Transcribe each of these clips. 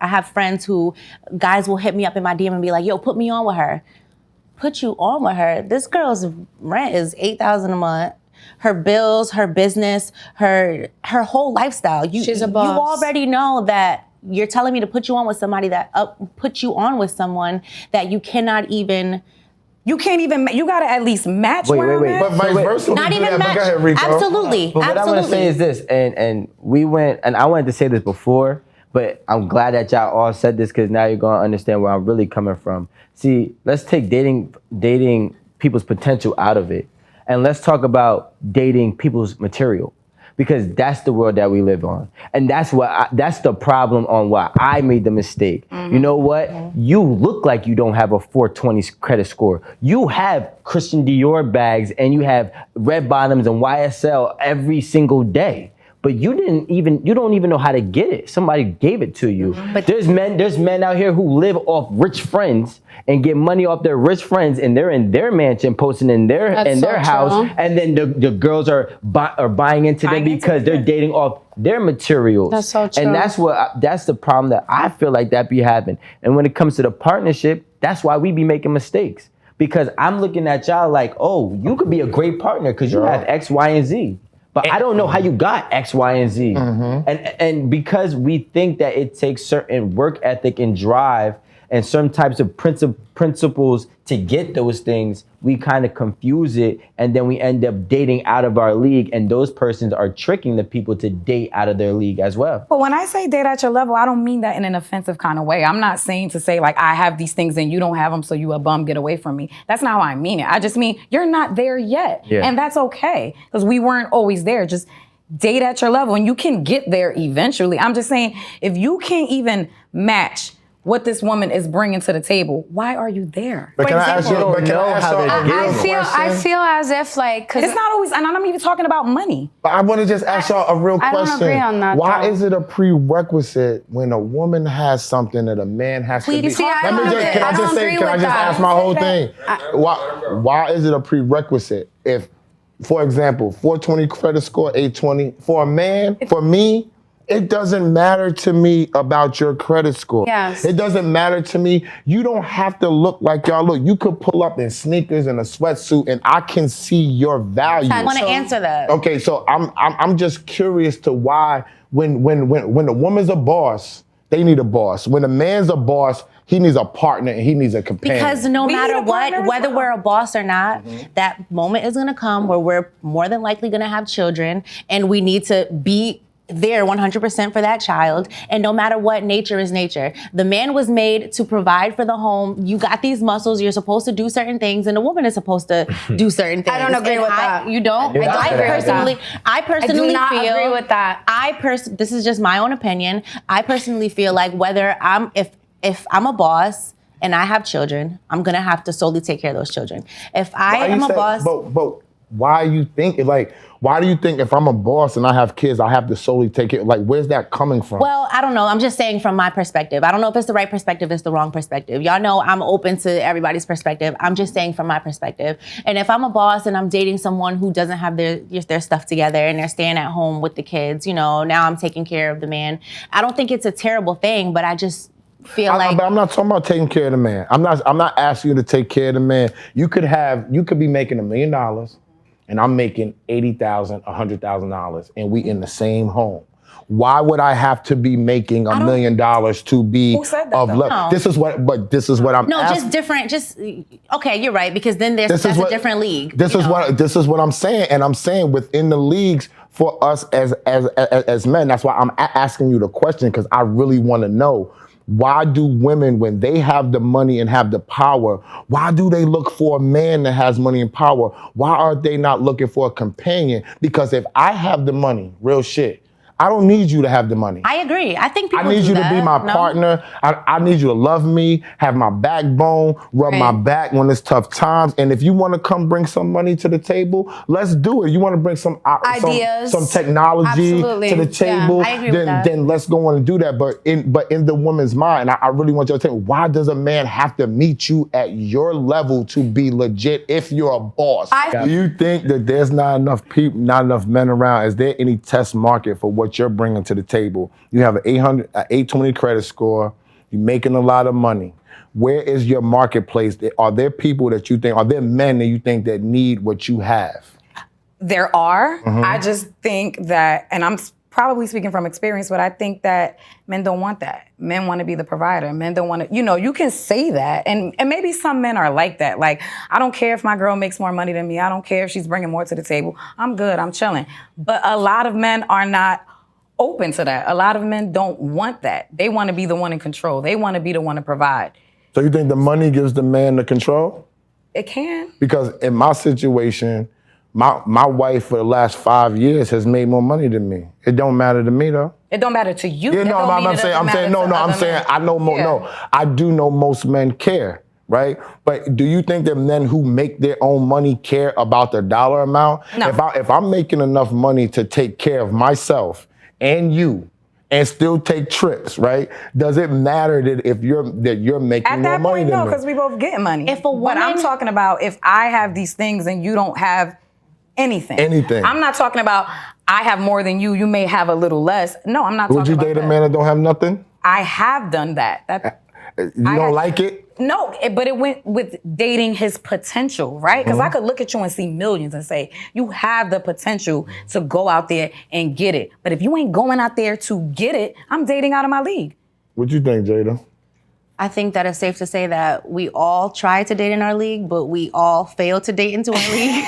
I have friends who, guys will hit me up in my DM and be like, yo, put me on with her. Put you on with her? This girl's rent is $8,000 a month. Her bills, her business, her whole lifestyle. She's a boss. You already know that you're telling me to put you on with somebody that put you on with someone that you cannot even. You can't even. You gotta at least match. Wait. But vice versa. Not even match. Go ahead, Rico. Absolutely. But what I want to say is this, and we went, and I wanted to say this before, but I'm glad that y'all all said this because now you're gonna understand where I'm really coming from. See, let's take dating people's potential out of it, and let's talk about dating people's material. Because that's the world that we live on. And that's the problem on why I made the mistake. Mm-hmm. You know what? Mm-hmm. You look like you don't have a 420 credit score. You have Christian Dior bags and you have red bottoms and YSL every single day. But you don't even know how to get it. Somebody gave it to you. Mm-hmm. But there's men out here who live off rich friends and get money off their rich friends, and they're in their mansion posting in their house, and then the girls are buying into them because they're dating off their materials. That's so true. And that's the problem that I feel like that be happening. And when it comes to the partnership, that's why we be making mistakes. Because I'm looking at y'all like, oh, you could be a great partner because you have X, Y, and Z. But I don't know how you got X, Y, and Z. Mm-hmm. And because we think that it takes certain work ethic and drive and certain types of principles to get those things, we kind of confuse it, and then we end up dating out of our league, and those persons are tricking the people to date out of their league as well. But when I say date at your level, I don't mean that in an offensive kind of way. I'm not saying to say like I have these things and you don't have them, so you a bum, get away from me. That's not how I mean it. I just mean you're not there yet, and that's okay because we weren't always there. Just date at your level, and you can get there eventually. I'm just saying if you can't even match what this woman is bringing to the table, why are you there? But can I ask you I feel as if like, cause it's not always, and I'm not even talking about money. But I want to just ask y'all a real question. I don't agree on that. Why is it a prerequisite when a woman has something that a man has to be? Can I just ask my whole thing? Why is it a prerequisite if, for example, 420 credit score, 820 for a man, for me? It doesn't matter to me about your credit score. Yes. It doesn't matter to me. You don't have to look like y'all look. You could pull up in sneakers and a sweatsuit and I can see your value. I want to answer that. Okay, so I'm just curious to why when a woman's a boss, they need a boss. When a man's a boss, he needs a partner and he needs a companion. Because no matter what, whether we're a boss or not, that moment is gonna come where we're more than likely gonna have children, and we need to be there 100% for that child. And no matter what, nature is nature. The man was made to provide for the home. You got these muscles. You're supposed to do certain things, and the woman is supposed to do certain things. I don't agree with that. You don't? I personally do not feel, agree with that. This is just my own opinion. I personally feel like if I'm a boss and I have children, I'm gonna have to solely take care of those children. If I am a boss, but why you think like? Why do you think if I'm a boss and I have kids, I have to solely take it? Like, where's that coming from? Well, I don't know. I'm just saying from my perspective. I don't know if it's the right perspective, it's the wrong perspective. Y'all know I'm open to everybody's perspective. I'm just saying from my perspective. And if I'm a boss and I'm dating someone who doesn't have their stuff together and they're staying at home with the kids, now I'm taking care of the man. I don't think it's a terrible thing, but I just feel like. But I'm not talking about taking care of the man. I'm not asking you to take care of the man. You could be making $1 million. And I'm making $80,000, $100,000, and we in the same home. Why would I have to be making $1 million to be of love? No. This is what I'm asking. No, just different. Okay, you're right, because then that's a different league. This is what I'm saying, and I'm saying within the leagues for us as men. That's why I'm asking you the question, because I really want to know. Why do women, when they have the money and have the power, why do they look for a man that has money and power? Why are they not looking for a companion? Because if I have the money, real shit, I don't need you to have the money. I agree. I think people I need you to be my partner. I need you to love me, have my backbone, rub my back when it's tough times. And if you want to come bring some money to the table, let's do it. You want to bring some ideas, some technology to the table, then let's go on and do that. But in the woman's mind, I really want you to tell me, why does a man have to meet you at your level to be legit if you're a boss? Do you think that there's not enough men around? Is there any test market for what what you're bringing to the table. You have an 820 credit score. You're making a lot of money. Where is your marketplace? Are there people that you think, are there men that you think that need what you have? There are. I just think that, and I'm probably speaking from experience, but I think that men don't want that. Men want to be the provider. Men don't want to, you can say that. And maybe some men are like that. Like, I don't care if my girl makes more money than me. I don't care if she's bringing more to the table. I'm good. I'm chilling. But a lot of men are not open to that. A lot of men don't want that. They want to be the one in control. They want to be the one to provide. So you think the money gives the man the control? It can. Because in my situation, my wife for the last 5 years has made more money than me. It don't matter to me though. It don't matter to you. Yeah, no, I'm saying I know more. No, I do know most men care, right? But do you think that men who make their own money care about their dollar amount? No. If I'm making enough money to take care of myself and you, and still take trips, right? Does it matter that you're making at more that money point, than no, me? because we both getting money. If a woman, but I'm talking about if I have these things and you don't have anything. I'm not talking about I have more than you. You may have a little less. No, I'm not. Would you date a man that don't have nothing? I have done that. You don't like it? No, but it went with dating his potential, right? Because I could look at you and see millions and say, you have the potential to go out there and get it. But if you ain't going out there to get it, I'm dating out of my league. What you think, Jada? I think that it's safe to say that we all try to date in our league, but we all fail to date into our league.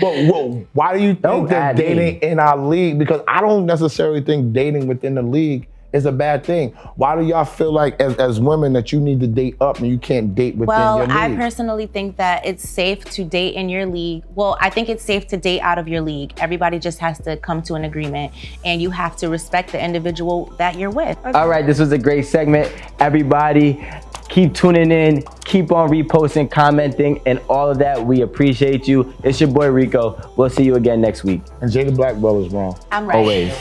Well, why do you think that dating in our league? Because I don't necessarily think dating within the league is a bad thing. Why do y'all feel like as women that you need to date up and you can't date within your league? Well, I personally think that it's safe to date in your league. Well, I think it's safe to date out of your league. Everybody just has to come to an agreement and you have to respect the individual that you're with. All right, this was a great segment. Everybody, keep tuning in, keep on reposting, commenting, and all of that. We appreciate you. It's your boy Rico. We'll see you again next week. And Jada Blackwell is wrong. I'm right. Always.